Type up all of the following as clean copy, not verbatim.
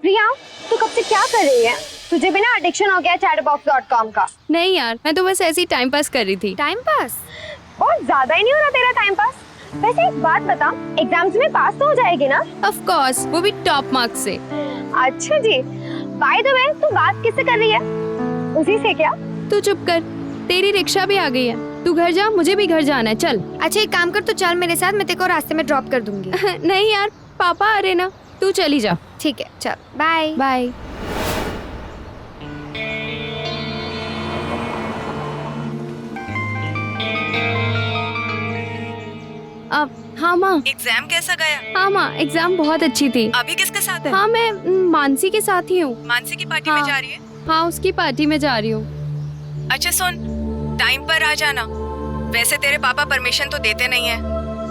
प्रिया, तू कब से क्या कर रही है? तुझे भी ना एडिक्शन हो गया chatterbox.com का। नहीं यार, मैं तो बस ऐसे ही टाइम पास कर रही थी। Time pass? बहुत ज्यादा ही नहीं हो रहा तेरा टाइम पास? वैसे एक बात बता, एग्जाम्स में पास तो हो जाएगी ना? ऑफ कोर्स, वो भी टॉप मार्क्स से। अच्छा जी। बाय द वे, तू बात किससे कर रही है? उसी से क्या? तू चुप कर, तेरी रिक्शा भी आ गई है। तू घर जा, मुझे भी घर जाना है, चल। अच्छा एक काम कर, तू चल मेरे साथ, मैं तेरे को रास्ते में ड्रॉप कर दूंगी। नहीं यार, पापा आ रहे ना, तू चली जा। ठीक है, चल बाय बाय। अब हाँ माँ। एग्जाम कैसा गया? हाँ माँ, एग्जाम बहुत अच्छी थी। अभी किसके साथ है? हाँ, मैं मानसी के साथ ही हूँ। मानसी की पार्टी हाँ। में जा रही है? हाँ, उसकी पार्टी में जा रही हूँ। अच्छा सुन, टाइम पर आ जाना। वैसे तेरे पापा परमिशन तो देते नहीं है,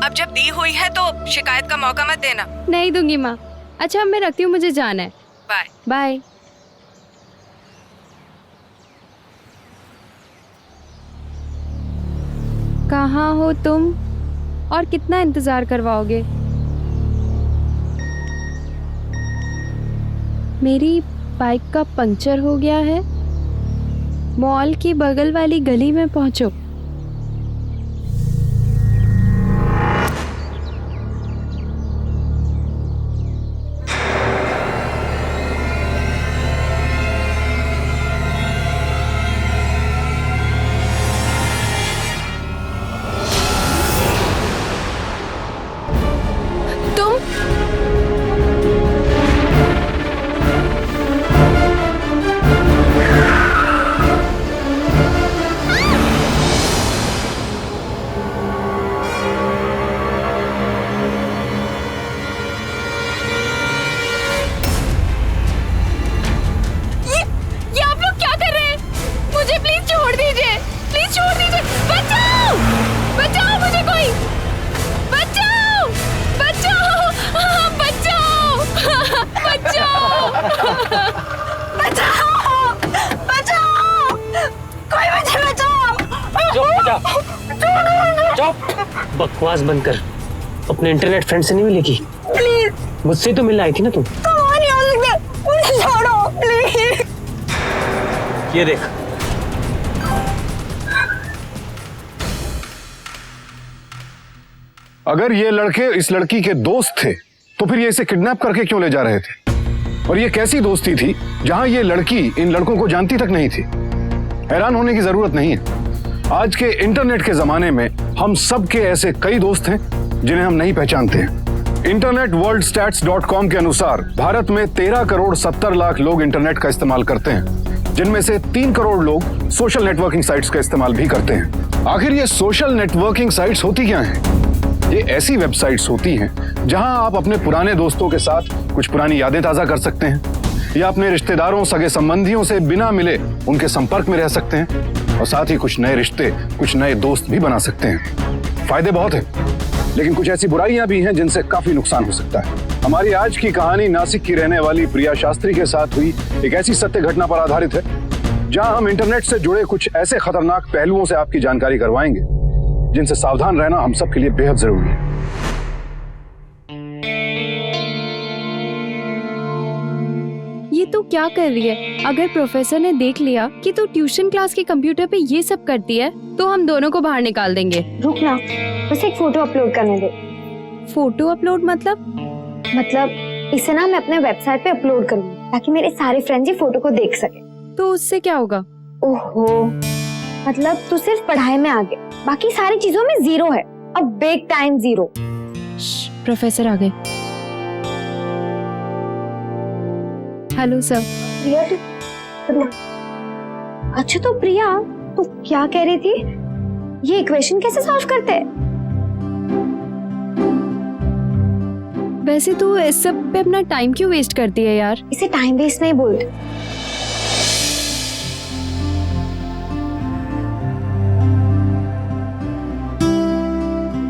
अब जब दी हुई है तो शिकायत का मौका मत देना। नहीं दूंगी माँ। अच्छा मैं रखती हूँ, मुझे जाना है। Bye bye. कहाँ हो तुम और कितना इंतजार करवाओगे? मेरी बाइक का पंक्चर हो गया है। मॉल की बगल वाली गली में पहुंचो। तुम ये आप लोग क्या कर रहे हैं? मुझे प्लीज छोड़ दीजिए, प्लीज छोड़ दीजिए। बचाओ, बचाओ मुझे कोई, बचाओ, बचाओ, हाँ, बचाओ, बचाओ, बचाओ! बचाओ! कोई मुझे बचाओ! चुप! बकवास बंद कर। अपने इंटरनेट फ्रेंड से नहीं मिलेगी? प्लीज, मुझसे तो मिलने आई थी ना तुम। कमाल नहीं हो सकता, मुझे छोड़ो प्लीज। ये देख, अगर ये लड़के इस लड़की के दोस्त थे तो फिर ये इसे किडनैप करके क्यों ले जा रहे थे? और ये कैसी दोस्ती थी जहां ये लड़की इन लड़कों को जानती तक नहीं थी? हैरान होने की जरूरत नहीं है। आज के इंटरनेट के जमाने में हम सब के ऐसे कई दोस्त हैं जिन्हें हम नहीं पहचानते हैं। इंटरनेट वर्ल्ड स्टैट्स.com के अनुसार भारत में 13 करोड़ 70 लाख लोग इंटरनेट का इस्तेमाल करते हैं, जिनमें से 3 करोड़ लोग सोशल नेटवर्किंग साइट्स का इस्तेमाल भी करते हैं। आखिर ये सोशल नेटवर्किंग साइट्स होती क्या हैं? ये ऐसी वेबसाइट्स होती हैं जहां आप अपने पुराने दोस्तों के साथ कुछ पुरानी यादें ताजा कर सकते हैं, या अपने रिश्तेदारों सगे संबंधियों से बिना मिले उनके संपर्क में रह सकते हैं, और साथ ही कुछ नए रिश्ते, कुछ नए दोस्त भी बना सकते हैं। फायदे बहुत हैं, लेकिन कुछ ऐसी बुराइयां भी हैं जिनसे काफी नुकसान हो सकता है। हमारी आज की कहानी नासिक की रहने वाली प्रिया शास्त्री के साथ हुई एक ऐसी सत्य घटना पर आधारित है, जहां हम इंटरनेट से जुड़े कुछ ऐसे खतरनाक पहलुओं से आपकी जानकारी करवाएंगे जिनसे सावधान रहना हम सब के लिए बेहद जरूरी है। ये तू क्या कर रही है? अगर प्रोफेसर ने देख लिया कि तू ट्यूशन क्लास के कंप्यूटर पे ये सब करती है तो हम दोनों को बाहर निकाल देंगे। रुक ना, बस एक फोटो अपलोड करने दे। फोटो अपलोड मतलब? मतलब इसे ना मैं अपने वेबसाइट पे अपलोड करूंगी ताकि मेरे सारे फ्रेंड्स ये फोटो को देख सके। तो उससे क्या होगा? ओहो, मतलब तू सिर्फ पढ़ाई में आगे, बाकी सारी चीजों में जीरो है। अब बिग टाइम जीरो। प्रोफेसर आ गए। Hello sir. प्रिया अच्छा तो प्रिया, तू क्या कह रही थी? ये इक्वेशन कैसे सॉल्व करते हैं? वैसे तू इस सब पे अपना टाइम क्यों वेस्ट करती है यार? इसे टाइम वेस्ट नहीं बोलते।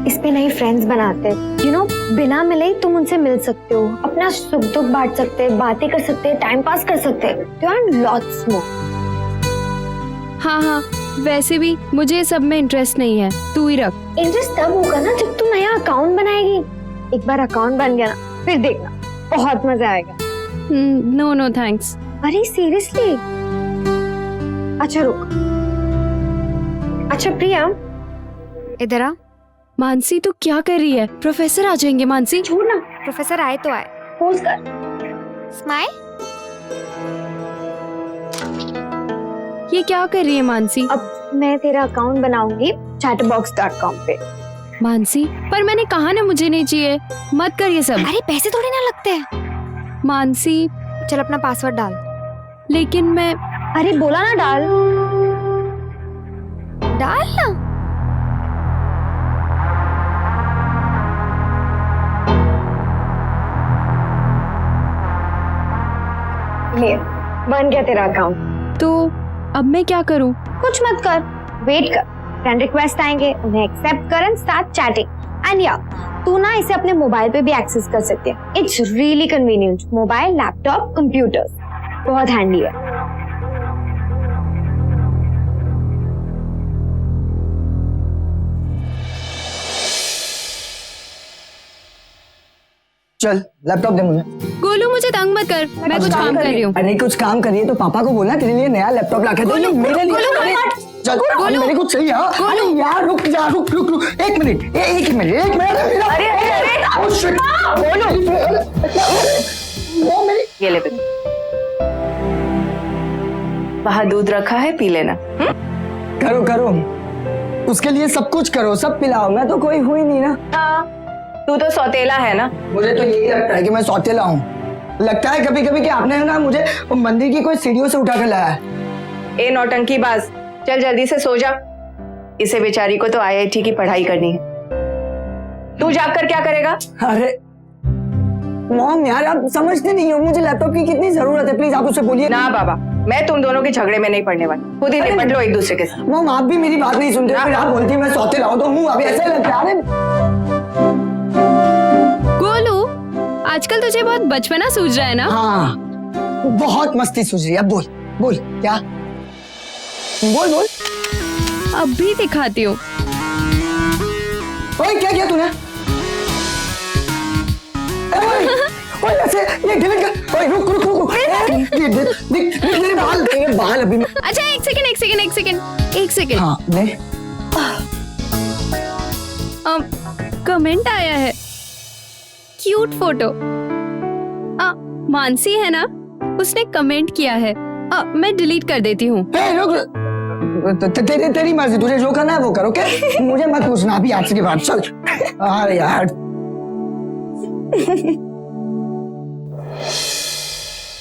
इस पे नए फ्रेंड्स बनाते हैं। यू नो, बिना मिले ही तुम उनसे मिल सकते हो, अपना सुख दुख बांट सकते हैं, बातें कर सकते हैं, टाइम पास कर सकते हैं। You earn lots more. हाँ हाँ, वैसे भी मुझे सब में इंटरेस्ट नहीं है, तू ही रख। इंटरेस्ट तब होगा ना जब तू नया अकाउंट बनाएगी। एक बार अकाउंट बन गया ना, फिर देखना बहुत मजा आएगा। No no thanks. अरे सीरियसली? अच्छा रुक। अच्छा प्रिया, इधर आ। मानसी तू क्या कर रही है? प्रोफेसर आ जाएंगे मानसी। छोड़ ना, प्रोफेसर आए तो आए। पोज कर। स्माइल। ये क्या कर रही है मानसी? अब मैं तेरा अकाउंट बनाऊंगी chatterbox.com पे। मानसी पर मैंने कहा ना मुझे नहीं चाहिए, मत कर ये सब। अरे पैसे थोड़ी ना लगते हैं। मानसी चल अपना पासवर्ड डाल। लेकिन मैं अरे बोला ना डाल। डाल ना। ले, बन गया तेरा अकाउंट। तो अब मैं क्या करूं? कुछ मत कर, वेट कर। फ्रेंड रिक्वेस्ट आएंगे, उन्हें एक्सेप्ट कर एंड स्टार्ट चैटिंग। एंड या तू ना इसे अपने मोबाइल पे भी एक्सेस कर सकते हैं। It's really convenient. Mobile, laptop, computers, बहुत हैंडी है। चल लैपटॉप दे मुझे। गोलू मुझे तंग मत कर, मैं कुछ काम कर रही हूँ। अरे कुछ काम करिए तो पापा को बोलना तेरे लिए नया लैपटॉप ला के दो। मेरे लिए अरे, चल अरे मेरे को चाहिए। अरे यार रुक जा, रुक रुक रुक एक मिनट, एक मिनट मेरा। अरे ओह शिट, वो मेरी। ये ले बेटा, वहाँ दूध रखा है, पी लेना। करो करो, उसके लिए सब कुछ करो, सब पिलाओ। मैं तो कोई हुई नहीं ना। हाँ, तू तो सौतेला है ना। मुझे तो यही लगता है कि मैं सौतेला हूँ। लगता है कभी कभी कि आपने ना मुझे मंदिर की कोई सीढ़ियों से उठा कर लाया है। ए नौटंकी बाज, चल जल्दी से सो जा। इसे बेचारी को तो IIT की पढ़ाई करनी है। तू जाकर क्या करेगा? अरे मॉम यार आप समझते नहीं हो, मुझे लैपटॉप की कितनी जरूरत है। प्लीज आप उससे बोलिए ना बाबा, मैं तुम दोनों के झगड़े में नहीं पड़ने वाली। खुद ही निपट लो एक दूसरे के साथ। मॉम आप भी मेरी बात नहीं सुनते। फिर आप बोलती मैं सौतेला हूं तो हूँ। अभी ऐसा लगता है। गोलू आजकल तुझे बहुत बचपना सूझ रहा है ना? हाँ बहुत मस्ती सूझ रही है। अब बोल बोल क्या, बोल बोल। अब भी दिखाती हूँ। ओए क्या किया तूने? ओए ऐसे ये डिलीट कर। ओए रुक रुक रुक। ये देख मेरे बाल अभी। अच्छा एक सेकंड। हाँ नहीं कमेंट आया है, क्यूट फोटो। मानसी है ना, उसने कमेंट किया है। मैं डिलीट कर देती हूँ। रुक, तेरी मर्जी, तुझे जो करना है वो करो। ओके मुझे मत पूछना अभी आज के बाद। चल अरे यार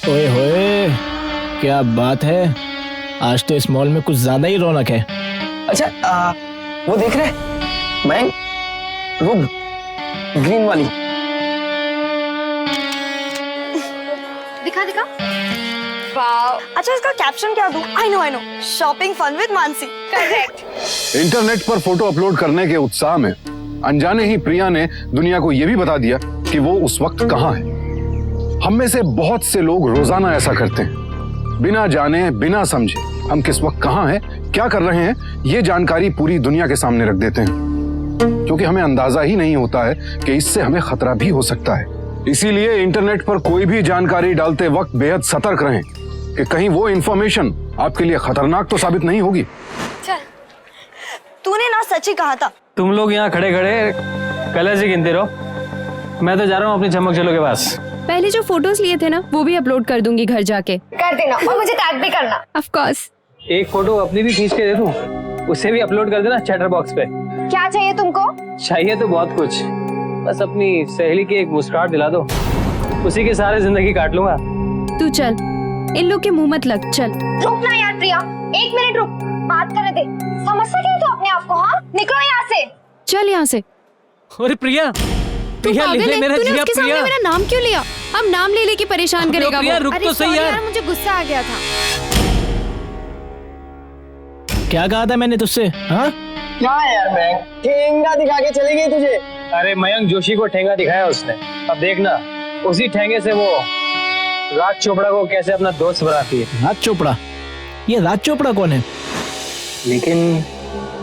ओए होए क्या बात है, आज तो इस मॉल में कुछ ज्यादा ही रौनक है। अच्छा वो देख रहे मैं वो ग्रीन वाली। दिखा दिखा। वाओ, अच्छा इसका कैप्शन क्या दूं? I know shopping fun with Mansi. Correct. Internet पर फोटो अपलोड करने के उत्साह में अनजाने ही प्रिया ने दुनिया को यह भी बता दिया कि वो उस वक्त कहाँ है। हम में से बहुत से लोग रोजाना ऐसा करते हैं, बिना जाने बिना समझे हम किस वक्त कहाँ हैं, क्या कर रहे हैं, ये जानकारी पूरी दुनिया के सामने रख देते हैं, क्योंकि हमें अंदाजा ही नहीं होता है कि इससे हमें खतरा भी हो सकता है। इसीलिए इंटरनेट पर कोई भी जानकारी डालते वक्त बेहद सतर्क रहें कि कहीं वो इंफॉर्मेशन आपके लिए खतरनाक तो साबित नहीं होगी। चल तूने ना सच ही कहा था। तुम लोग यहाँ खड़े खड़े कलर्स ही गिनते रहो, मैं तो जा रहा हूँ अपनी चमक चलो के पास। पहले जो फोटोज लिए थे ना वो भी अपलोड कर दूंगी घर जाके। कर देना और मुझे टैग भी करना। Of course. एक फोटो अपनी भी खींच के दे दूं, उसे भी अपलोड कर देना चैटर बॉक्स पे। क्या चाहिए तुमको? चाहिए तो बहुत कुछ, बस अपनी सहेली की एक मुस्कुराहट दिला दो, उसी के सारे जिंदगी काट लूंगा। तू चल, इन लोग के मुंह मत लग। चल रुक ना यार प्रिया, एक मिनट रुक, बात करने दे। समझते क्या तो अपने आप को? हाँ निकलो यहाँ से। चल यहाँ से। अरे प्रिया, तू पागल है? मेरा तूने जिया उसके सामने प्रिया। मेरा नाम क्यों लिया? अब नाम ले लेके परेशान करेगा प्रिया, वो। रुक अरे तो सही sorry यार। मुझे गुस्सा आ गया था। क्या कहा था मैंने तुझसे? हाँ क्या यार मैं ठेंगा दिखा के चली गई तुझे। अरे मयंक जोशी को ठेंगा दिखाया उसने, अब देखना उसी ठेंगे से वो राज चोपड़ा को कैसे अपना दोस्त बनाती है। राज चोपड़ा? ये राज चोपड़ा कौन है? लेकिन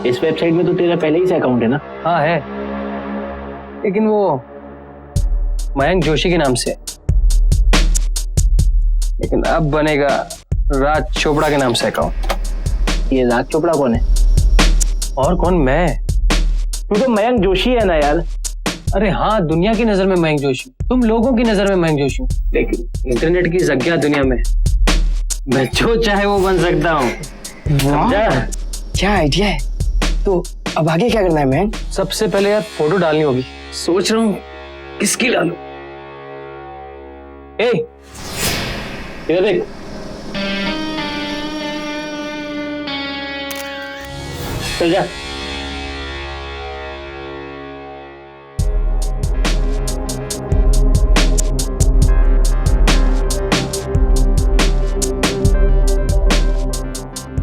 इस वेबसाइट में तो तेरा पहले ही से अकाउंट है ना? हाँ है, लेकिन वो मयंक जोशी के नाम से। लेकिन अब बनेगा राज चोपड़ा के नाम से अकाउंट। ये राज चोपड़ा कौन है? और कौन? मैं। तू तो मयंक जोशी है ना यार। अरे हाँ, दुनिया की नजर में मयंक जोशी, तुम लोगों की नजर में मयंक जोशी, लेकिन इंटरनेट की इस अज्ञात दुनिया में मैं जो चाहे वो बन सकता हूँ। समझा? क्या आइडिया है? तो अब आगे क्या करना है मैन? सबसे पहले यार फोटो डालनी होगी। सोच रहा हूँ किसकी डालूं। ए, इधर देख। चल जा।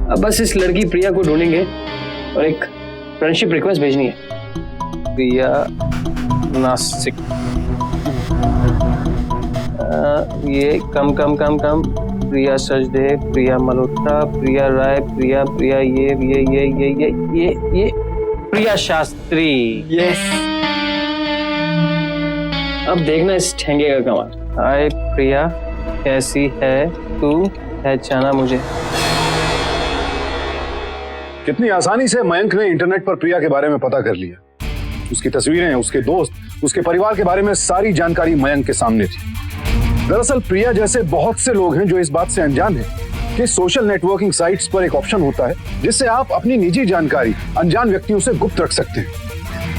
अब बस इस लड़की प्रिया को ढूंढेंगे और एक फ्रेंडशिप रिक्वेस्ट भेजनी है। प्रिया नासिक, ये कम कम कम कम, प्रिया सचदे, प्रिया मल्होत्रा, प्रिया राय, प्रिया प्रिया ये प्रिया शास्त्री। यस। अब देखना इस ठेंगे का कमाल। हाय प्रिया, कैसी है तू? पहचाना मुझे? कितनी आसानी से मयंक ने इंटरनेट पर प्रिया के बारे में पता कर लिया। उसकी तस्वीरें, उसके दोस्त, उसके परिवार के बारे में सारी जानकारी मयंक के सामने थी। दरअसल प्रिया जैसे बहुत से लोग हैं जो इस बात से अनजान हैं कि सोशल नेटवर्किंग साइट्स पर एक ऑप्शन होता है जिससे आप अपनी निजी जानकारी अनजान व्यक्तियों से गुप्त रख सकते हैं।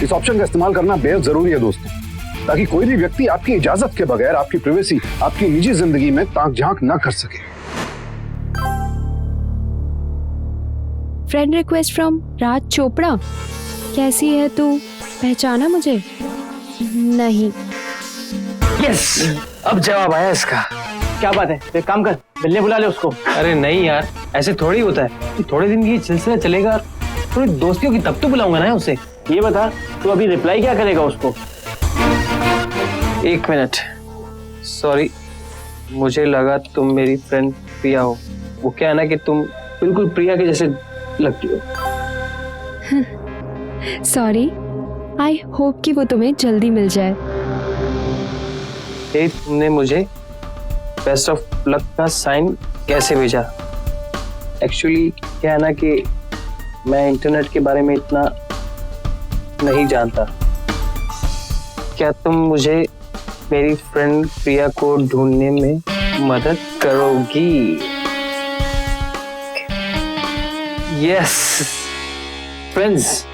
इस ऑप्शन का इस्तेमाल करना बेहद जरूरी है दोस्तों, ताकि कोई भी व्यक्ति आपकी इजाजत के बगैर आपकी प्राइवेसी, आपकी निजी जिंदगी में ताक झांक न कर सके। फ्रेंड रिक्वेस्ट फ्रॉम राज चोपड़ा। कैसी है तू? पहचाना मुझे? नहीं। यस, अब जवाब आया इसका। क्या बात है? एक काम कर, मिलने बुला ले उसको। अरे नहीं यार, ऐसे थोड़ी होता है। थोड़े दिन की सिलसिला चलेगा, थोड़ी दोस्तियों की तब तो बुलाऊंगा ना उसे। ये बता, तू अभी रिप्लाई क्या करेगा उसको? 1 मिनट, सॉरी, मुझे लगा तुम मेरी फ्रेंड प्रिया हो। वो क्या है ना कि तुम बिल्कुल प्रिया के जैसे लगती हो। सॉरी, आई होप कि वो तुम्हें जल्दी मिल जाए। तुमने मुझे बेस्ट ऑफ लक का साइन कैसे भेजा? एक्चुअली क्या है ना कि मैं इंटरनेट के बारे में इतना नहीं जानता। क्या तुम मुझे मेरी फ्रेंड प्रिया को ढूंढने में मदद करोगी? Yes friends.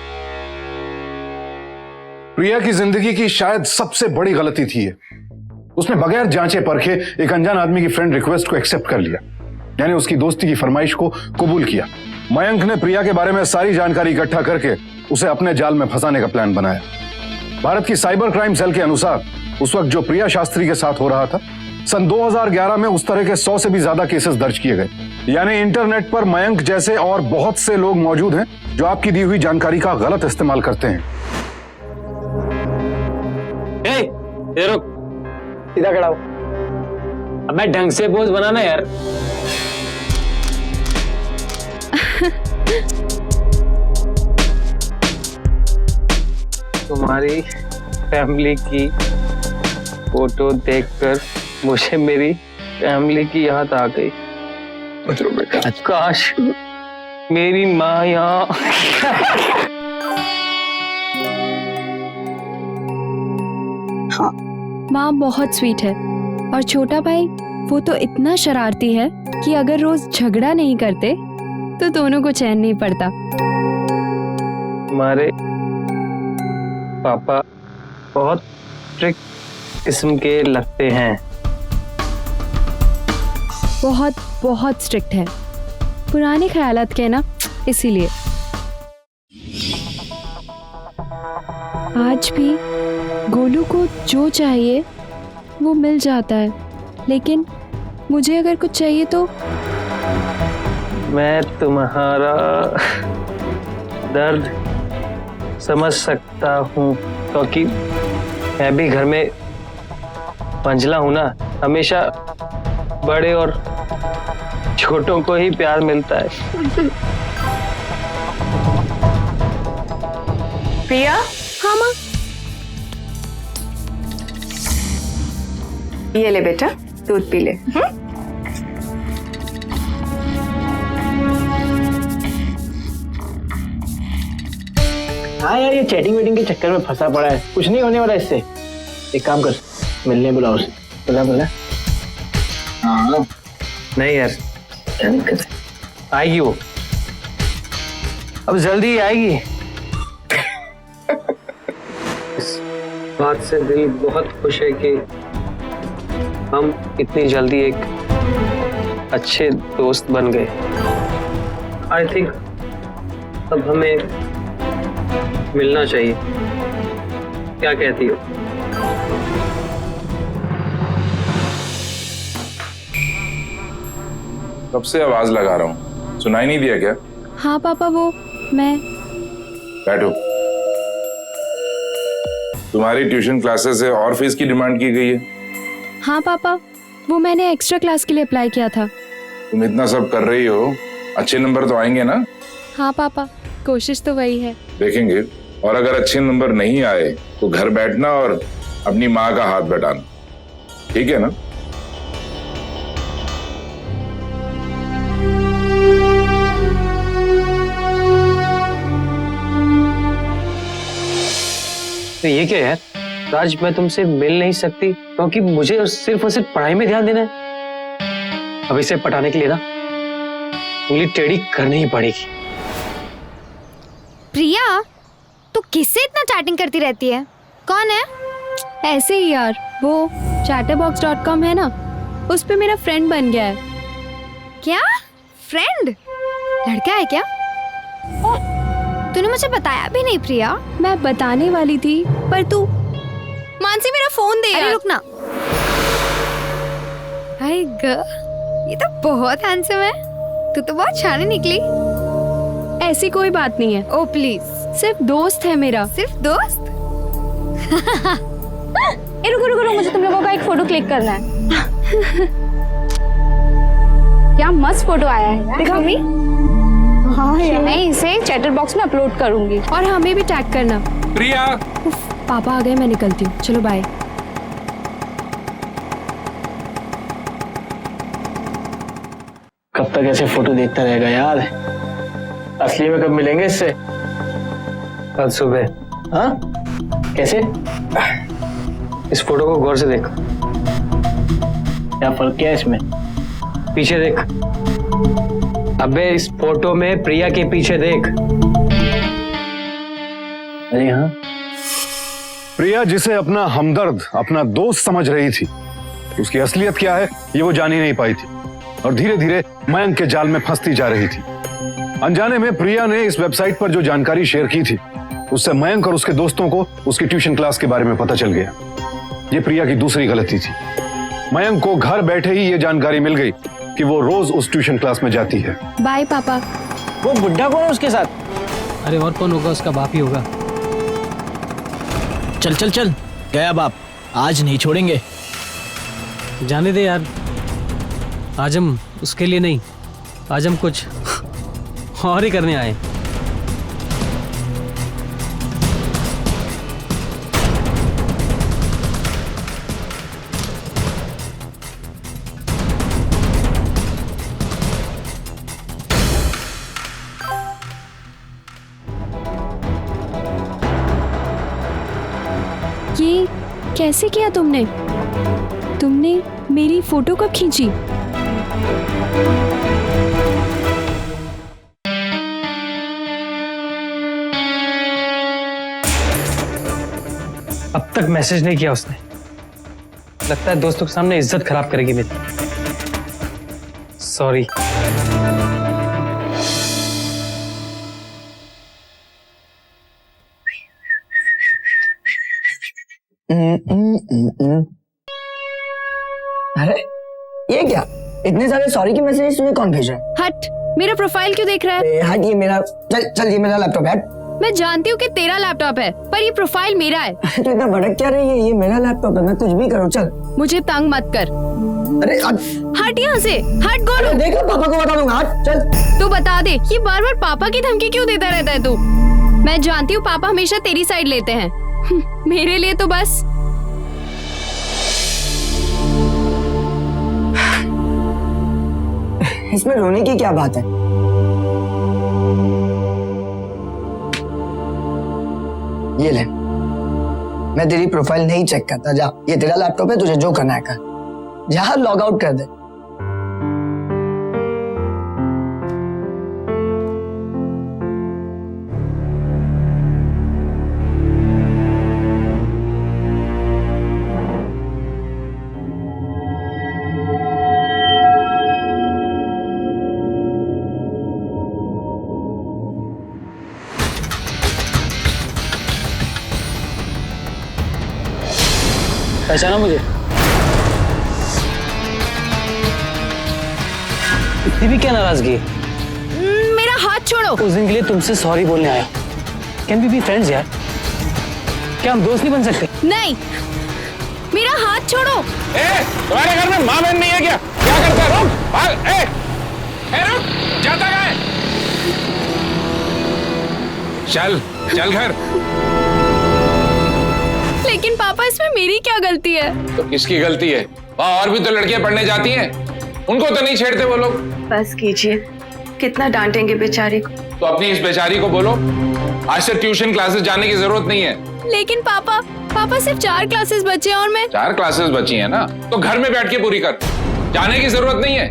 प्रिया की जिंदगी की शायद सबसे बड़ी गलती थी ये। उसने बगैर जांचे परखे एक अनजान आदमी की फ्रेंड रिक्वेस्ट को एक्सेप्ट कर लिया, यानी उसकी दोस्ती की फरमाइश को कबूल किया। मयंक ने प्रिया के बारे में सारी जानकारी इकट्ठा करके उसे अपने जाल में फंसाने का प्लान बनाया। भारत की साइबर क्राइम सेल के अनुसार उस वक्त जो प्रिया शास्त्री के साथ हो रहा था, सन 2011 में उस तरह के 100 से भी ज्यादा केसेस दर्ज किए गए। यानी इंटरनेट पर मयंक जैसे और बहुत से लोग मौजूद हैं जो आपकी दी हुई जानकारी का गलत इस्तेमाल करते हैं। ये रुक, सीधा खड़ा हो। अब मैं ढंग से पोज बनाना यार। तुम्हारी फैमिली की फोटो देखकर मुझे मेरी फैमिली की याद आ गई। काश मेरी माँ यहाँ। हाँ, माँ बहुत स्वीट है और छोटा भाई वो तो इतना शरारती है कि अगर रोज झगड़ा नहीं करते तो दोनों को चैन नहीं पड़ता। हमारे पापा बहुत स्ट्रिक्ट किस्म के लगते हैं। बहुत बहुत स्ट्रिक्ट है, पुराने ख्यालात के ना, इसीलिए। आज भी गोलू को जो चाहिए वो मिल जाता है, लेकिन मुझे अगर कुछ चाहिए तो मैं तुम्हारा दर्द समझ सकता हूँ, क्योंकि मैं भी घर में पंजला हूँ ना। हमेशा बड़े और छोटों को ही प्यार मिलता है। प्रिया। हाँ माँ। ये ले बेटा, दूध पी ले। हाँ यार, ये चैटिंग वेटिंग के चक्कर में फंसा पड़ा है, कुछ नहीं होने वाला इससे। एक काम कर, मिलने बुला उसे। बुला। हाँ नहीं यार, आएगी वो, अब जल्दी ही आएगी। इस बात से दिल बहुत खुश है कि हम इतनी जल्दी एक अच्छे दोस्त बन गए। आई थिंक अब हमें मिलना चाहिए, क्या कहती हो? कब से आवाज लगा रहा हूँ, सुनाई नहीं दिया क्या? हाँ पापा, वो मैं। बैठो। तुम्हारी ट्यूशन क्लासेस से और फीस की डिमांड की गई है। हाँ पापा, वो मैंने एक्स्ट्रा क्लास के लिए अप्लाई किया था। तुम इतना सब कर रही हो, अच्छे नंबर तो आएंगे ना? हाँ पापा, कोशिश तो वही है। देखेंगे, और अगर अच्छे नंबर नहीं आए तो घर बैठना और अपनी माँ का हाथ बटाना, ठीक है ना? तो ये क्या यार राज, मैं तुमसे मिल नहीं सकती क्योंकि मुझे सिर्फ और सिर्फ पढ़ाई में ध्यान देना है। अब इसे पटाने के लिए ना उंगली टेढ़ी करनी ही पड़ेगी। प्रिया, तू किससे इतना चैटिंग करती रहती है? कौन है? ऐसे ही यार, वो chatterbox.com है ना, उस पे मेरा फ्रेंड बन गया है। क्या फ्रेंड? लड़का है क्या? तूने मुझे बताया भी नहीं प्रिया। मैं बताने वाली थी पर तू। मानसी, मेरा फोन दे अरे यार। रुक ना। हाय ग, ये तो बहुत हैंडसम है। तू तो बहुत शानी निकली। ऐसी कोई बात नहीं है। ओ प्लीज, सिर्फ दोस्त है मेरा। सिर्फ दोस्त? ए रुको रुको रुको, मुझे तुम लोगों का एक फोटो क्लिक करना है। क्या मस्त फोटो आया है, दिखा मम्मी। हाँ यार, मैं इसे चैटर बॉक्स में अपलोड करूंगी। और हमें भी टैग करना। प्रिया, पापा आ गए, मैं निकलती हूँ। चलो बाय। कब तक ऐसे फोटो देखता रहेगा यार? असली में कब मिलेंगे इससे? कल सुबह। हाँ कैसे? इस फोटो को गौर से देख। क्या फर्क क्या है इसमें? पीछे देख। अबे इस फोटो में प्रिया के पीछे देख। अरे हाँ, प्रिया जिसे अपना हमदर्द, अपना दोस्त समझ रही थी, उसकी असलियत क्या है ये वो जान ही नहीं पाई थी और धीरे धीरे मयंक के जाल में फंसती जा रही थी। अनजाने में प्रिया ने इस वेबसाइट पर जो जानकारी शेयर की थी उससे मयंक और उसके दोस्तों को उसकी ट्यूशन क्लास के बारे में पता चल गया। ये प्रिया की दूसरी गलती थी। मयंक को घर बैठे ही ये जानकारी मिल गई कि वो रोज उस ट्यूशन क्लास में जाती है। बाय पापा। वो बुड्ढा कौन है उसके साथ? अरे और कौन होगा, उसका बाप ही होगा। चल चल चल, गया बाप, आज नहीं छोड़ेंगे। जाने दे यार, आज हम उसके लिए नहीं, आज हम कुछ और ही करने आए। ये कैसे किया तुमने? तुमने मेरी फोटो कब खींची? अब तक मैसेज नहीं किया उसने। लगता है दोस्तों के सामने इज्जत खराब करेगी मेरी। सॉरी। अरे ये क्या, इतने सारे सॉरी के मैसेज तुम्हें कौन भेज रहा है? हट, मेरा प्रोफाइल क्यों देख रहा है? अरे हट, ये मेरा, चल चल, ये मेरा लैपटॉप है। मैं जानती हूँ कि तेरा लैपटॉप है, पर ये प्रोफाइल मेरा है। तो इतना भड़क क्या रही है? ये मेरा लैपटॉप है, मैं कुछ भी करूँ। चल। मुझे तंग मत कर। अरे हट यहाँ से, हट गोलू। देख लो, पापा को बता दूंगा। हट चल। तू बता दे, ये बार बार पापा की धमकी क्यों देता रहता है तू? मैं जानती हूँ पापा हमेशा तेरी साइड लेते हैं। मेरे लिए तो बस। इसमें रोने की क्या बात है? ये ले, मैं तेरी प्रोफाइल नहीं चेक करता, जा, ये तेरा लैपटॉप है, तुझे जो करना है कर, जा लॉग आउट कर दे। पहचाना मुझे? इतनी भी क्या नाराजगी? मेरा हाथ छोड़ो। उस दिन के लिए तुमसे सॉरी बोलने आया। कैन वी बी फ्रेंड्स यार? क्या हम दोस्त नहीं बन सकते? नहीं, मेरा हाथ छोड़ो। तुम्हारे घर में माँ बहन नहीं है क्या? क्या करता है? रुक, भाग, रुक, जाता कहाँ है? चल, चल घर। लेकिन पापा, इसमें मेरी क्या गलती है? तो किसकी गलती है? वहाँ और भी तो लड़कियां पढ़ने जाती हैं, उनको तो नहीं छेड़ते वो लोग। बस कीजिए, कितना डांटेंगे बेचारी को। तो अपनी इस बेचारी को बोलो आज से ट्यूशन क्लासेस जाने की जरूरत नहीं है। लेकिन पापा सिर्फ 4 क्लासेस बचे हैं और मैं 4 क्लासेस बची हैं ना, तो घर में बैठ के पूरी कर, जाने की जरूरत नहीं है,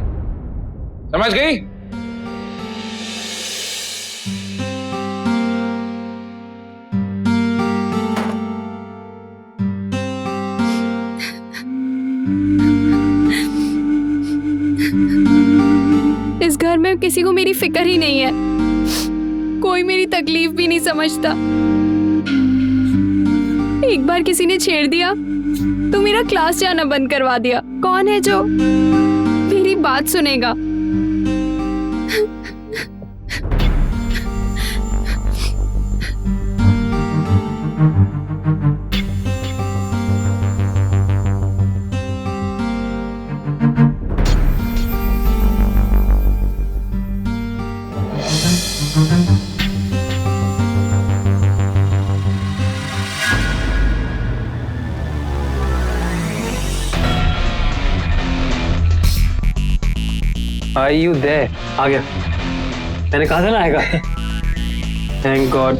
समझ गई? इस घर में किसी को मेरी फिक्र ही नहीं है, कोई मेरी तकलीफ भी नहीं समझता। एक बार किसी ने छेड़ दिया तो मेरा क्लास जाना बंद करवा दिया। कौन है जो मेरी बात सुनेगा? Are you there? आ गया। मैंने कहा था ना आएगा। Thank God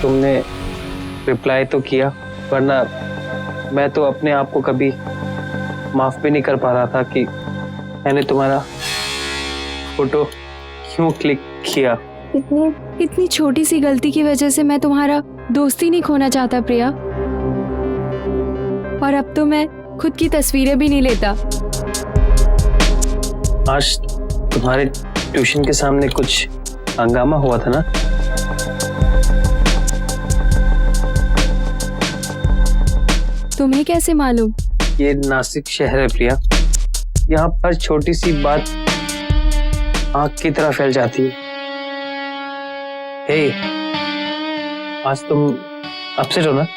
तुमने रिप्लाई तो किया, वरना मैं तो अपने आप को कभी माफ भी नहीं कर पा रहा था कि मैंने तुम्हारा फोटो क्यों क्लिक किया। इतनी छोटी सी गलती की वजह से मैं तुम्हारा दोस्ती नहीं खोना चाहता प्रिया, और अब तो मैं खुद की तस्वीरें भी नहीं लेता। आज तुम्हारे ट्यूशन के सामने कुछ हंगामा हुआ था ना? तुम्हें कैसे मालूम? ये नासिक शहर है प्रिया, यहाँ पर छोटी सी बात आग की तरह फैल जाती है। हे, आज तुम अपसेट हो ना?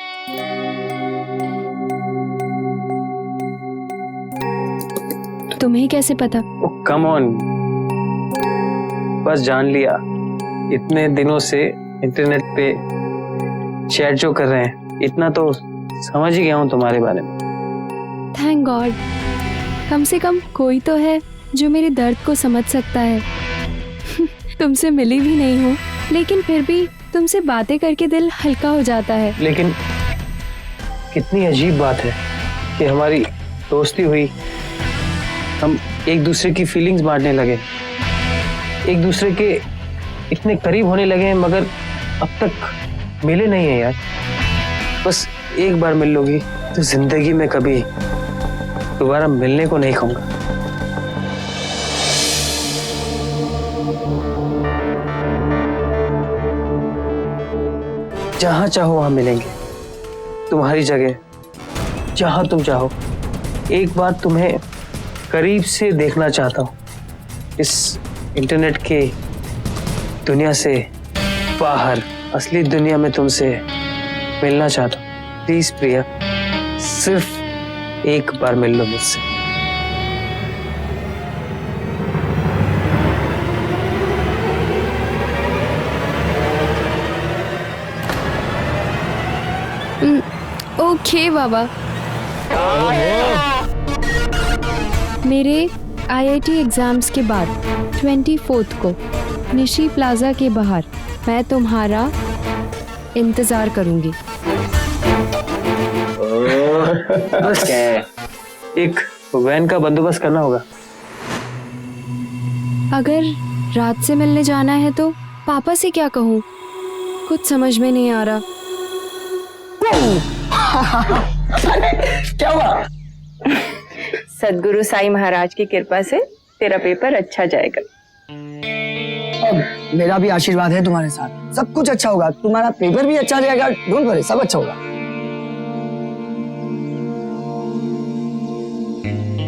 तुम्हें कैसे पता? कम ऑन, बस जान लिया। इतने दिनों से इंटरनेट पे चैट जो कर रहे हैं, इतना तो समझ ही गया हूँ तुम्हारे बारे में। थैंक गॉड, कम से कम कोई तो है जो मेरे दर्द को समझ सकता है। तुमसे मिली भी नहीं हूँ, लेकिन फिर भी तुमसे बातें करके दिल हल्का हो जाता है। लेकिन कितनी अजीब बात है कि हमारी दोस्ती हुई, हम एक दूसरे की फीलिंग्स बांटने लगे, एक दूसरे के इतने करीब होने लगे हैं, मगर अब तक मिले नहीं है यार। बस एक बार मिल लोगी तो जिंदगी में कभी दोबारा मिलने को नहीं कहूंगा। जहां चाहो वहां मिलेंगे, तुम्हारी जगह, जहां तुम चाहो। एक बार तुम्हें करीब से देखना चाहता हूँ, इस इंटरनेट के दुनिया से बाहर असली दुनिया में तुमसे मिलना चाहता हूँ। प्लीज प्रिया, सिर्फ एक बार मिल लो मुझसे। ओके बाबा। मेरे आईआईटी एग्जाम्स के बाद 24 को निशी प्लाजा के बाहर मैं तुम्हारा इंतजार करूंगी। एक वैन का बंदोबस्त करना होगा। अगर रात से मिलने जाना है तो पापा से क्या कहूँ, कुछ समझ में नहीं आ रहा। क्या हुआ? सदगुरु साईं महाराज की कृपा से तेरा पेपर अच्छा जाएगा। अब मेरा भी आशीर्वाद है तुम्हारे साथ, सब कुछ अच्छा होगा, तुम्हारा पेपर भी अच्छा जाएगा, डोंट वरी, सब अच्छा होगा।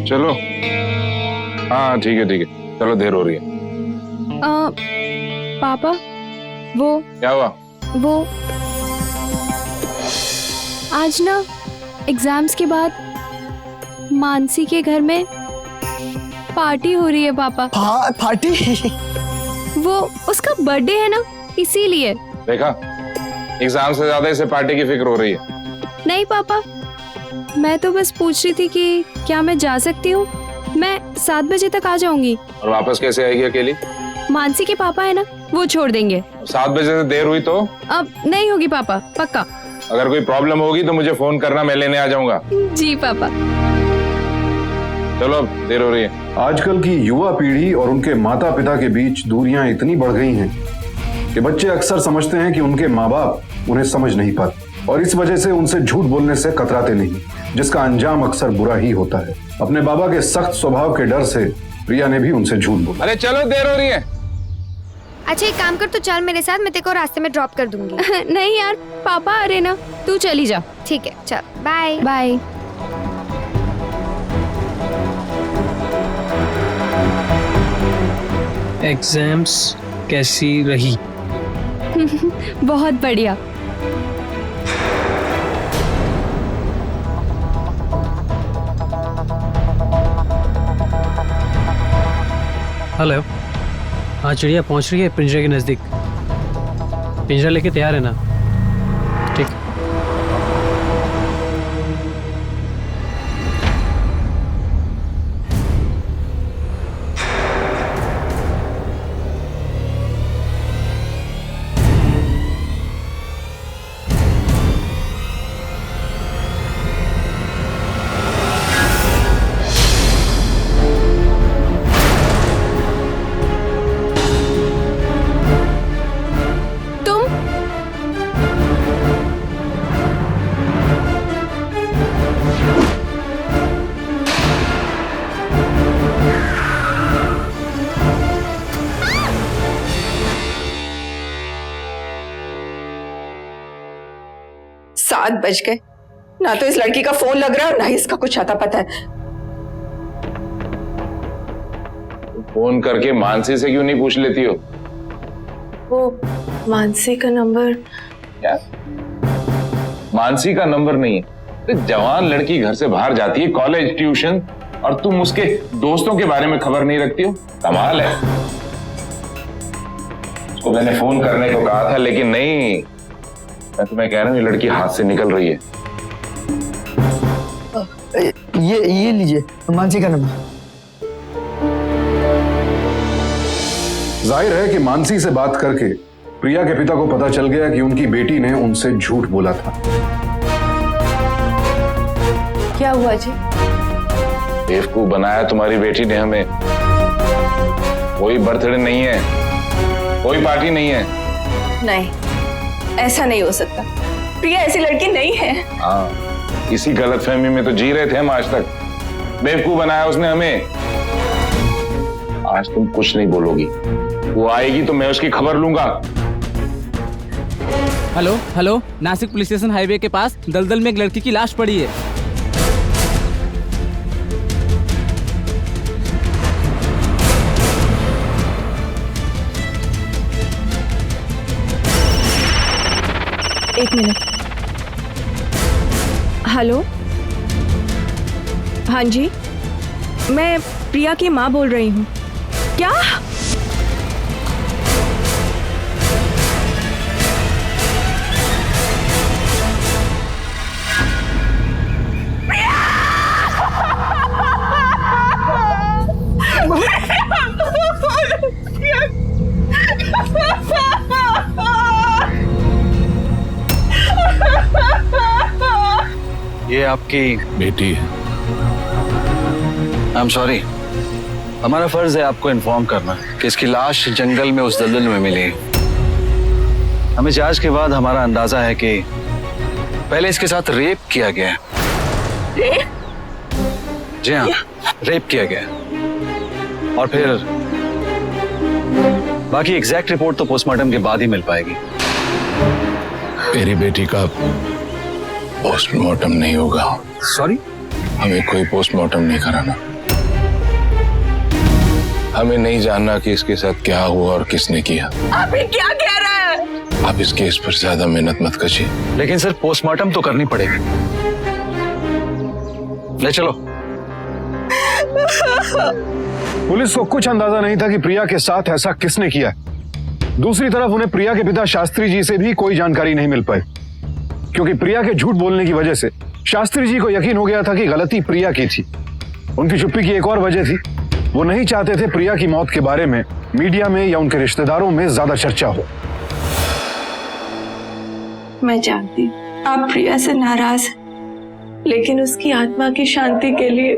चलो हाँ ठीक है चलो, देर हो रही है। पापा वो क्या हुआ? वो आज ना एग्जाम्स के बाद मानसी के घर में पार्टी हो रही है पापा। पार्टी? वो उसका बर्थडे है ना, इसीलिए। देखा, एग्जाम से ज्यादा इसे पार्टी की फिक्र हो रही है। नहीं पापा, मैं तो बस पूछ रही थी कि क्या मैं जा सकती हूँ? मैं 7 बजे तक आ जाऊंगी। और वापस कैसे आएगी अकेली? मानसी के पापा है ना, वो छोड़ देंगे। 7 बजे से देर हुई तो? अब नहीं होगी पापा, पक्का। अगर कोई प्रॉब्लम होगी तो मुझे फोन करना, मैं लेने आ जाऊंगा। जी पापा। चलो, अब देर हो रही है। आजकल की युवा पीढ़ी और उनके माता पिता के बीच दूरियां इतनी बढ़ गई हैं कि बच्चे अक्सर समझते हैं कि उनके माँ बाप उन्हें समझ नहीं पाते और इस वजह से उनसे झूठ बोलने से कतराते नहीं, जिसका अंजाम अक्सर बुरा ही होता है। अपने बाबा के सख्त स्वभाव के डर से प्रिया ने भी उनसे झूठ बोला। अरे चलो, देर हो रही है। अच्छा एक काम कर, तू चल मेरे साथ, मैं तेरे को रास्ते में ड्रॉप कर दूंगी। नहीं यार पापा आ रहे ना, तू चली जा। ठीक है, चल बाय बाय। एग्जाम्स कैसी रही? बहुत बढ़िया। हेलो, हाँ चिड़िया पहुंच रही है पिंजरे के नजदीक। पिंजरा लेके तैयार है ना? ठीक। सात बज गए, ना तो इस लड़की का फोन लग रहा है और ना ही इसका कुछ आता पता है। फोन करके मानसी से क्यों नहीं पूछ लेती हो? वो मानसी का नंबर? क्या मानसी का नंबर नहीं है? तो जवान लड़की घर से बाहर जाती है, कॉलेज, ट्यूशन, और तुम उसके दोस्तों के बारे में खबर नहीं रखती हो? कमाल है। उसको मैंने फोन करने को कहा था लेकिन नहीं। मैं तुम्हें कह रहा हूँ, ये लड़की हाथ से निकल रही है। ये लीजिए मानसी का नंबर। जाहिर है कि मानसी से बात करके प्रिया के पिता को पता चल गया कि उनकी बेटी ने उनसे झूठ बोला था। क्या हुआ जी? बेवकूफ बनाया तुम्हारी बेटी ने हमें। कोई बर्थडे नहीं है, कोई पार्टी नहीं है। नहीं, ऐसा नहीं हो सकता। प्रिया ऐसी लड़की नहीं है। हाँ, इसी गलतफहमी में तो जी रहे थे हम आज तक। बेवकूफ बनाया उसने हमें। आज तुम कुछ नहीं बोलोगी, वो आएगी तो मैं उसकी खबर लूंगा। Hello, Nashik police station highway के पास दलदल में एक लड़की की लाश पड़ी है। एक मिनट। हेलो, हाँ जी, मैं प्रिया की माँ बोल रही हूँ। क्या? आपकी बेटी है। आई एम सॉरी, हमारा फर्ज है आपको इन्फॉर्म करना कि इसकी लाश जंगल में उस दलदल में मिली। हमें जांच के बाद हमारा अंदाजा है कि पहले इसके साथ रेप किया गया है। जी हाँ, रेप किया गया है। और फिर बाकी एग्जैक्ट रिपोर्ट तो पोस्टमार्टम के बाद ही मिल पाएगी। मेरी बेटी का पोस्टमार्टम नहीं होगा। सॉरी, हमें कोई पोस्टमार्टम नहीं कराना। हमें नहीं जानना कि इसके साथ क्या हुआ और किसने किया। आप ये क्या कह रहे हैं? आप इस केस पर ज्यादा मेहनत मत कीजिए। लेकिन सर पोस्टमार्टम तो करनी पड़ेगी। ले चलो। पुलिस को कुछ अंदाजा नहीं था कि प्रिया के साथ ऐसा किसने किया है। दूसरी तरफ उन्हें प्रिया के पिता शास्त्री जी से भी कोई जानकारी नहीं मिल पाई, क्योंकि प्रिया के झूठ बोलने की वजह से शास्त्री जी को यकीन हो गया था कि गलती प्रिया की थी। उनकी चुप्पी की एक और वजह थी, वो नहीं चाहते थे प्रिया की मौत के बारे में मीडिया में या उनके रिश्तेदारों में ज्यादा चर्चा हो। मैं जानती हूँ आप प्रिया से नाराज हैं, लेकिन उसकी आत्मा की शांति के लिए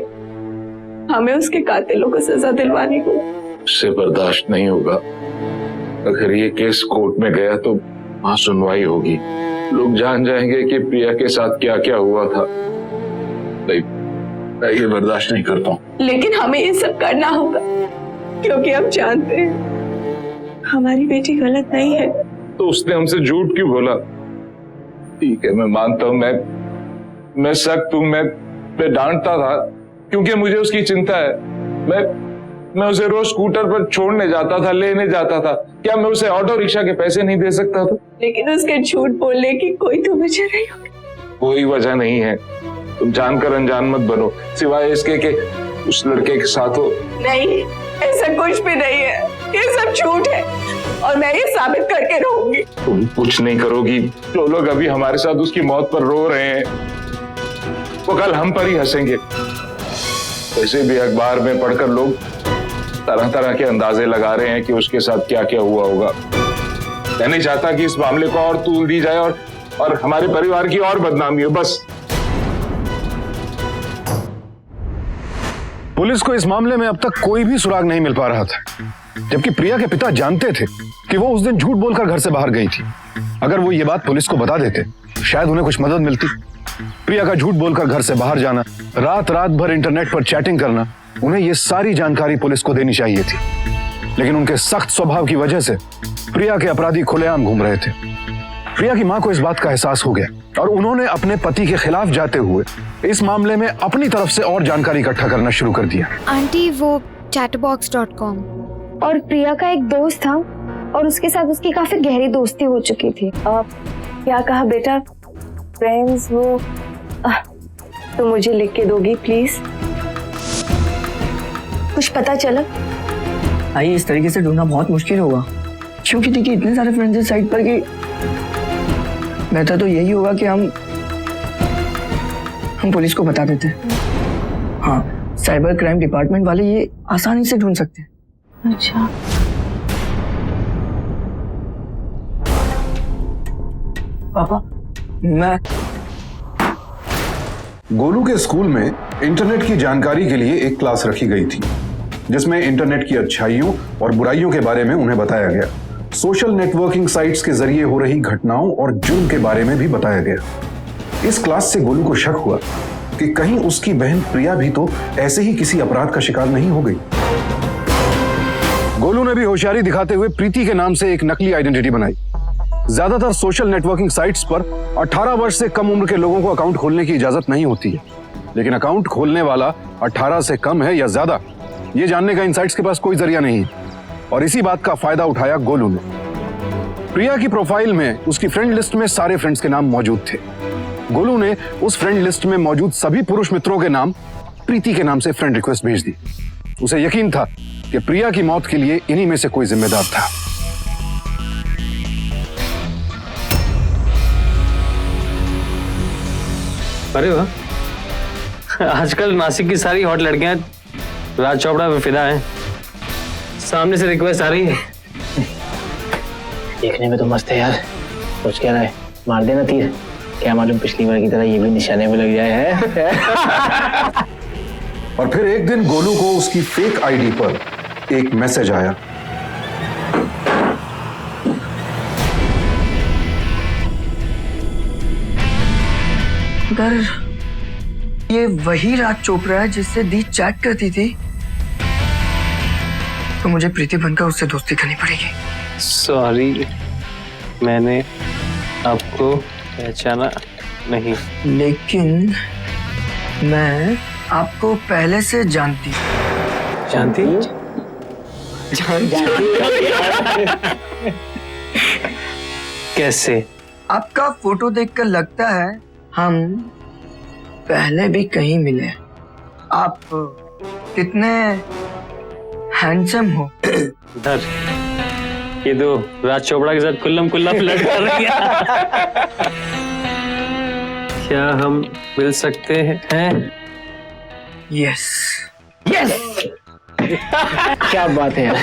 हमें उसके कातिलों को सजा दिलवानी होगी। उससे बर्दाश्त नहीं होगा। अगर ये केस कोर्ट में गया तो वहां सुनवाई होगी, लोग जान जाएंगे कि प्रिया के साथ क्या क्या हुआ था। नहीं, मैं ये बर्दाश्त नहीं करता हूँ। लेकिन हमें ये सब करना होगा, क्योंकि हम जानते हैं हमारी बेटी गलत नहीं है। तो उसने हमसे झूठ क्यों बोला? ठीक है, मैं मानता हूँ, मैं सख्त हूँ, मैं डांटता था क्योंकि मुझे उसकी चिंता है। मैं उसे रोज स्कूटर पर छोड़ने जाता था, लेने जाता था। क्या मैं उसे ऑटो रिक्शा के पैसे नहीं दे सकता था? लेकिन उसके झूठ बोलने की कोई तो वजह नहीं होगी। कोई वजह नहीं है। तुम जानकर अनजान मत बनो, सिवाय इसके कि उस लड़के के साथ हो। नहीं, ऐसा कुछ भी नहीं है, ये सब झूठ है और मैं ये साबित करके रहूंगी। तुम कुछ नहीं करोगी। जो लोग अभी हमारे साथ उसकी मौत पर रो रहे हैं, वो कल हम पर ही हंसेंगे। वैसे भी अखबार में पढ़कर लोग तरह तरह के अंदाजे लगा रहे हैं कि उसके साथ क्या क्या हुआ होगा। मैं नहीं चाहता कि इस मामले को और तूल दी जाए और हमारे परिवार की और बदनामी हो। बस पुलिस को इस मामले में अब तक कोई भी सुराग नहीं मिल पा रहा था, जबकि प्रिया के पिता जानते थे कि वो उस दिन झूठ बोलकर घर से बाहर गई थी। अगर वो ये बात पुलिस को बता देते, शायद उन्हें कुछ मदद मिलती। प्रिया का झूठ बोलकर घर से बाहर जाना, रात भर इंटरनेट पर चैटिंग करना, उन्हें ये सारी जानकारी पुलिस को देनी चाहिए थी। लेकिन उनके सख्त स्वभाव की वजह से प्रिया के अपराधी खुलेआम घूम रहे थे। प्रिया की मां को इस बात का एहसास हो गया और उन्होंने अपने पति के खिलाफ जाते हुए इस मामले में अपनी तरफ से और जानकारी इकट्ठा करना शुरू कर दिया। आंटी, वो chatbox.com और प्रिया का एक दोस्त था और उसके साथ उसकी काफी गहरी दोस्ती हो चुकी थी। क्या कहा बेटा? फ्रेंड्स, वो तो मुझे लिख के दोगी प्लीज? कुछ पता चला? आई, इस तरीके से ढूंढना बहुत मुश्किल होगा, क्योंकि देखिए इतने सारे फ्रेंड्स हैं साइट पर कि बेहतर तो यही होगा कि हम पुलिस को बता देते हैं। हाँ, साइबर क्राइम डिपार्टमेंट वाले ये आसानी से ढूंढ सकते हैं। अच्छा, पापा, मैं गोलू के स्कूल में इंटरनेट की जानकारी के लिए एक क्लास रखी गई थी, जिसमें इंटरनेट की अच्छाइयों और बुराइयों के बारे में उन्हें बताया गया। सोशल नेटवर्किंग साइट्स के जरिए हो रही घटनाओं और जुर्म के बारे में भी बताया गया। इस क्लास से गोलू को शक हुआ कि कहीं उसकी बहन प्रिया भी तो ऐसे ही किसी अपराध का शिकार नहीं हो गई। गोलू ने भी होशियारी दिखाते हुए प्रीति के नाम से एक नकली आइडेंटिटी बनाई। ज्यादातर सोशल नेटवर्किंग साइट्स पर 18 वर्ष से कम उम्र के लोगों को अकाउंट खोलने की इजाजत नहीं होती है, लेकिन अकाउंट खोलने वाला 18 से कम है या ज्यादा, ये जानने का इन साइट्स के पास कोई जरिया नहीं है। और इसी बात का फायदा उठाया गोलू ने। प्रिया की प्रोफाइल में उसकी फ्रेंड लिस्ट में सारे फ्रेंड्स के नाम मौजूद थे। गोलू ने उस फ्रेंड लिस्ट में मौजूद सभी पुरुष मित्रों के नाम प्रीति के नाम से फ्रेंड रिक्वेस्ट भेज दी। उसे यकीन था कि प्रिया की मौत के लिए इन्हीं में से कोई जिम्मेदार था। अरे वाह, आजकल नासिक की सारी हॉट लड़कियां राज चोपड़ा पे फिदा हैं। सामने से रिक्वेस्ट आ रही है। देखने में तो मस्त है यार। सोच क्या रहा है, मार देना तीर। क्या मालूम पिछली बार की तरह ये भी निशाने में लग जाए है। और फिर एक दिन गोलू को उसकी फेक आईडी पर एक मैसेज आया। अगर ये वही राज चोपड़ा है जिससे दी चैट करती थी तो मुझे प्रीति बनकर उससे दोस्ती करनी पड़ेगी। सॉरी, मैंने आपको पहचाना नहीं। लेकिन मैं आपको पहले से जानती कैसे? आपका फोटो देखकर लगता है हम पहले भी कहीं मिले। आप कितने हैंडसम हो। धर, ये तो राज चोपड़ा के साथ कुल्लम कुल्ला फ्लर्ट कर रही है। क्या हम मिल सकते हैं? यस। क्या बात है यार।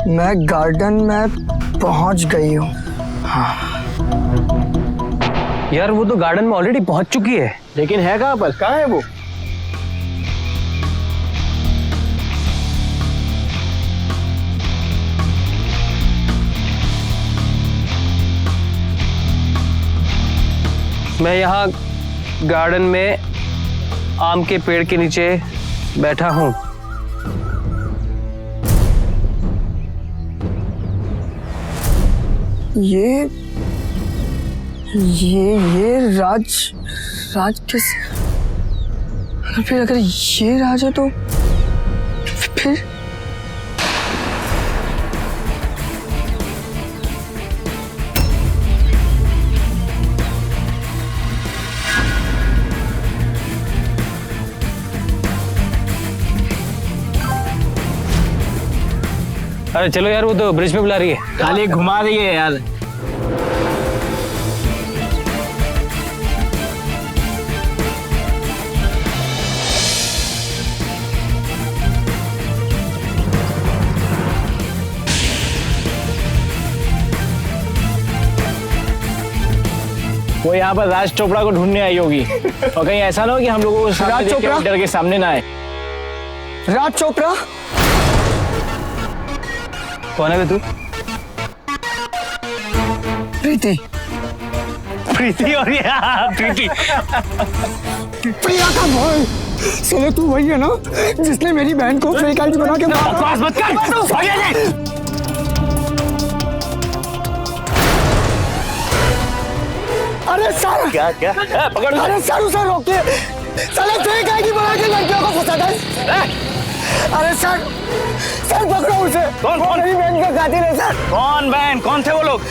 मैं गार्डन में पहुंच गई हूँ। यार वो तो गार्डन में ऑलरेडी पहुंच चुकी है। लेकिन है कहाँ पर? कहाँ है वो? मैं यहाँ गार्डन में आम के पेड़ के नीचे बैठा हूँ। ये राज किस? फिर अगर ये राज है तो फिर अरे चलो यार, वो तो ब्रिज पे बुला रही है। खाली घुमा रही है यार। वो यहाँ पर राज चोपड़ा को ढूंढने आई होगी और कहीं ऐसा ना हो कि हम लोगों को सामने देख के डर के सामने ना आए। राज चोपड़ा कौन है बे तू? प्रीति। प्रीति और ये प्रीति प्रिया का भाई। चलो तू वही है ना जिसने मेरी बहन को फेक आईडी बना के बकवास मत कर। अरे सर क्या पकड़। अरे सर उसे रोकिए। साला फेक आईडी बना के लड़कियों को फंसाता है। अरे सर पकड़ो उसे। कौन मेरी बहन का कातिल है सर। कौन बहन? कौन थे वो लोग?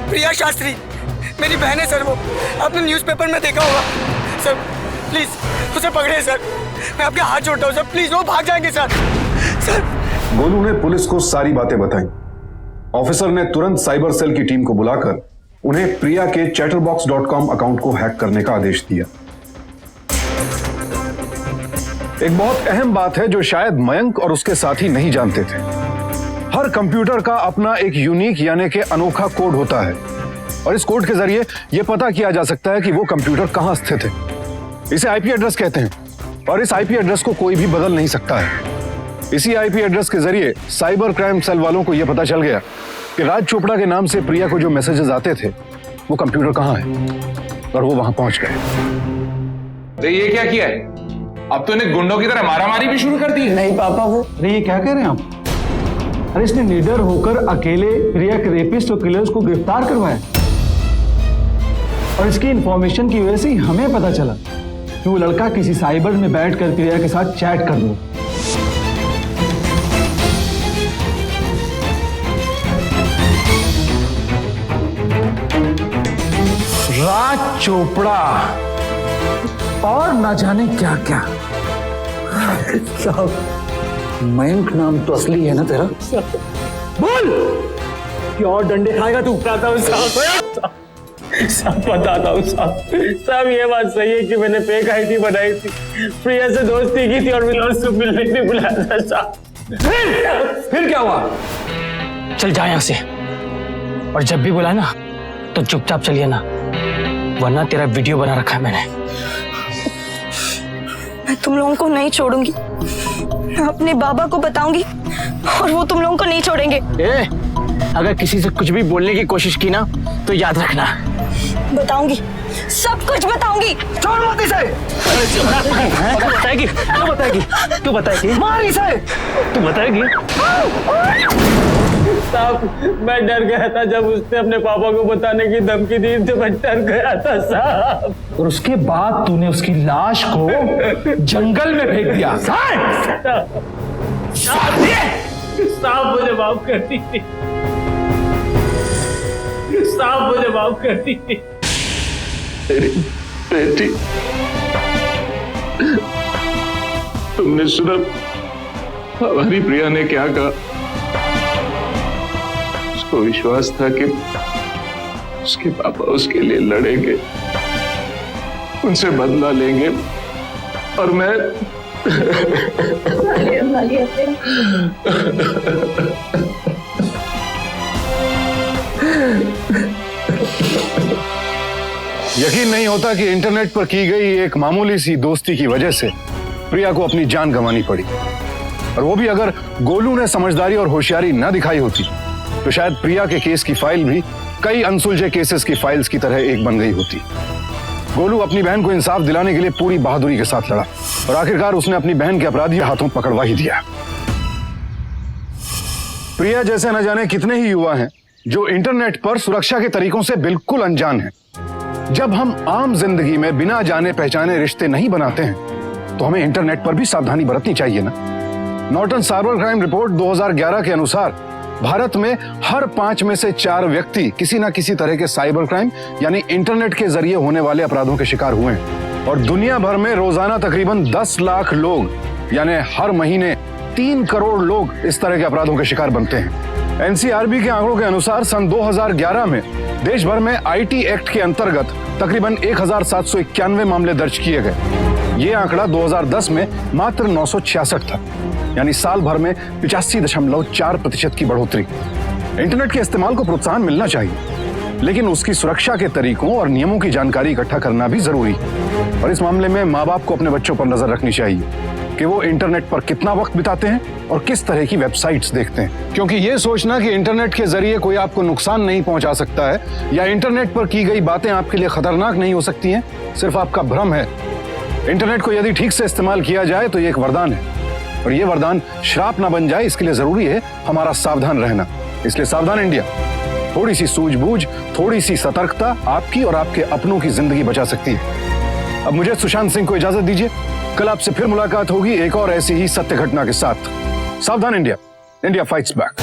प्रिया शास्त्री मेरी बहन है सर। वो आपने न्यूज़पेपर में देखा होगा सर। प्लीज उसे पकड़े सर। मैं आपके हाथ जोड़ता हूँ सर। प्लीज, वो भाग जाएंगे सर। गोलू ने पुलिस को सारी बातें बताई। ऑफिसर ने तुरंत साइबर सेल की टीम को बुलाकर उन्हें प्रिया के chatterbox.com अकाउंट को हैक करने का आदेश दिया। एक बहुत अहम बात है जो शायद मयंक और उसके साथी नहीं जानते थे। हर कंप्यूटर का अपना एक यूनिक यानी कि अनोखा कोड होता है और इस कोड के जरिए यह पता किया जा सकता है कि वो कंप्यूटर कहां स्थित है। इसे आईपी एड्रेस कहते हैं और इस आईपी एड्रेस को कोई भी बदल नहीं सकता है। इसी आईपी एड्रेस के जरिए साइबर क्राइम सेल वालों को यह पता चल गया कि राज चोपड़ा के नाम से प्रिया को जो मैसेजेस आते थे वो कंप्यूटर कहां है और वो वहां पहुंच गए। तो ये क्या किया है? अब तो इन्हें गुंडों की तरह मारामारी भी शुरू कर दी है। नहीं पापा वो। अरे ये क्या कह रहे हैं आप? अरे इसने निडर होकर अकेले प्रिया के रेपिस्ट और किलर्स को गिरफ्तार करवाया और इसकी इंफॉर्मेशन की वजह से ही हमें पता चला कि वो लड़का किसी साइबर में बैठकर प्रिया के साथ चैट कर लो। राज चोपड़ा और ना जाने क्या क्या। साहब मयंक नाम तो असली है ना तेरा? बोल और डंडे खाएगा तू? बताता हूँ साहब, सब बताता हूँ साहब, ये बात सही है कि मैंने फेक आईडी बनाई थी, प्रिया से दोस्ती की थी और मैंने उसको मिलने नहीं बुलाया था साहब। फिर क्या हुआ? चल जा यहाँ से, और जब भी बुलाए ना तो चुपचाप चलिए ना, वरना तेरा वीडियो बना रखा है मैंने। मैं तुम लोगों को नहीं छोड़ूंगी, मैं अपने बाबा को बताऊंगी और वो तुम लोगों को नहीं छोड़ेंगे। अगर किसी से कुछ भी बोलने की कोशिश की ना तो याद रखना, बताऊंगी, सब कुछ बताऊंगी। छोड़ मत इसे। बताएगी? तू बताएगी? तू बताएगी? मार इसे। तू बताएगी? साहब मैं डर गया था जब उसने अपने पापा को बताने की धमकी दी, तो मैं डर गया था साहब। और उसके बाद तूने उसकी लाश को जंगल में फेंक दिया। साहब मुझे माफ कर दीजिए, साहब मुझे माफ कर दीजिए। मेरी बेटी, तुमने सुना हमारी प्रिया ने क्या कहा? उसको विश्वास था कि उसके पापा उसके लिए लड़ेंगे, उनसे बदला लेंगे, और मैं यकीन नहीं होता कि इंटरनेट पर की गई एक मामूली सी दोस्ती की वजह से प्रिया को अपनी जान गंवानी पड़ी, और वो भी अगर गोलू ने समझदारी और होशियारी न दिखाई होती तो शायद प्रिया के केस की फाइल भी कई अनसुलझे केसेस की फाइल्स की तरह एक बन गई होती। गोलू अपनी बहन को इंसाफ दिलाने के लिए पूरी बहादुरी के साथ लड़ा, और आखिरकार उसने अपनी बहन के अपराधी हाथों पकड़वा ही दिया। प्रिया जैसे न जाने कितने ही युवा हैं जो इंटरनेट पर सुरक्षा के तरीकों से बिल्कुल अनजान हैं। जब हम आम जिंदगी में बिना जाने पहचाने रिश्ते नहीं बनाते हैं तो हमें इंटरनेट पर भी सावधानी बरतनी चाहिए ना। नॉर्टन साइबर क्राइम रिपोर्ट 2011 के अनुसार भारत में हर 5 में से 4 व्यक्ति किसी न किसी तरह के साइबर क्राइम यानी इंटरनेट के जरिए होने वाले अपराधों के शिकार हुए हैं, और दुनिया भर में रोजाना तकरीबन 10 लाख लोग यानी हर महीने 3 करोड़ लोग इस तरह के अपराधों के शिकार बनते हैं। एनसीआरबी के आंकड़ों के अनुसार सन 2011 में देश भर में आईटी एक्ट के अंतर्गत तकरीबन 1791 मामले दर्ज किए गए। ये आंकड़ा 2010 में मात्र 966 था, यानी साल भर में 85.4% की बढ़ोतरी। इंटरनेट के इस्तेमाल को प्रोत्साहन मिलना चाहिए, लेकिन उसकी सुरक्षा के तरीकों और नियमों की जानकारी इकट्ठा करना भी जरूरी है। और इस मामले में माँ बाप को अपने बच्चों पर नजर रखनी चाहिए कि वो इंटरनेट पर कितना वक्त बिताते हैं और किस तरह की वेबसाइट्स देखते हैं, क्योंकि ये सोचना कि इंटरनेट के जरिए कोई आपको नुकसान नहीं पहुंचा सकता है या इंटरनेट पर की गई बातें आपके लिए खतरनाक नहीं हो सकती हैं, सिर्फ आपका भ्रम है। इंटरनेट को यदि ठीक से इस्तेमाल किया जाए तो ये एक वरदान है, और ये वरदान श्राप ना बन जाए इसके लिए जरूरी है हमारा सावधान रहना। इसलिए सावधान इंडिया, थोड़ी सी सूझबूझ, थोड़ी सी सतर्कता आपकी और आपके अपनों की जिंदगी बचा सकती है। अब मुझे सुशांत सिंह को इजाजत दीजिए, कल आपसे फिर मुलाकात होगी एक और ऐसी ही सत्य घटना के साथ। सावधान इंडिया, इंडिया फाइट्स बैक।